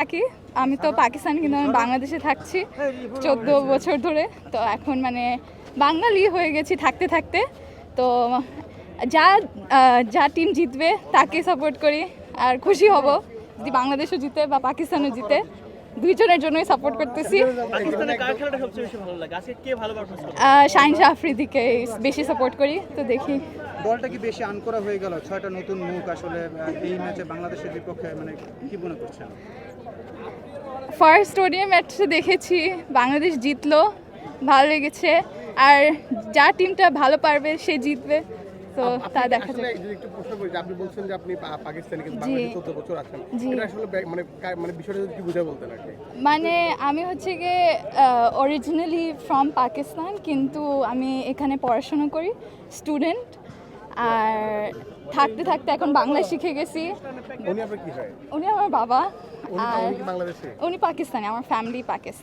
থাকি। আমি তো পাকিস্তান, কিন্তু আমি বাংলাদেশে থাকছি 14 বছর ধরে। তো এখন মানে বাঙালি হয়ে গেছি থাকতে থাকতে। তো যা যা টিম জিতবে তাকে সাপোর্ট করি, আর খুশি হব যদি বাংলাদেশও জিতে বা পাকিস্তানও জিতে, দুইজনের জন্যই সাপোর্ট করতেছি। পাকিস্তানের কার খেলাটা সবচেয়ে বেশি ভালো লাগে? আজকে কে ভালো পারফরম্যান্স করলো? শাহিন শাহ আফ্রিদিকে বেশি সাপোর্ট করি, তো দেখি। দলটা কি বেশি আনকরা হয়ে গেল? 6টা নতুন মুখ আসলে এই ম্যাচে বাংলাদেশের বিপক্ষে, মানে কি মনে করছেন? ফার্স্ট ওডিআই ম্যাচে দেখেছি, বাংলাদেশ জিতলো, ভালো লেগেছে। আর যা টিমটা ভালো পারবে সে জিতবে, তো তা দেখা যাবে। যদি একটু প্রশ্ন করি, যে আপনি বলছেন যে আপনি পাকিস্তানে কিন্তু জি। বাংলাদেশে 14 বছর আছেন, জি। এটা আসলে মানে বিষয়টা যদি একটু বুঝে বলতেন আর কি। মানে আমি হচ্ছে গিয়ে অরিজিনালি ফ্রম পাকিস্তান, কিন্তু আমি এখানে পড়াশোনা করি, স্টুডেন্ট। আর থাকতে থাকতে এখন বাংলা শিখে গেছি। উনি আপনার কি হয়? উনি আমার বাবা, উনি আর কি বাংলাদেশে? উনি পাকিস্তানি, আমার ফ্যামিলি পাকিস্তান।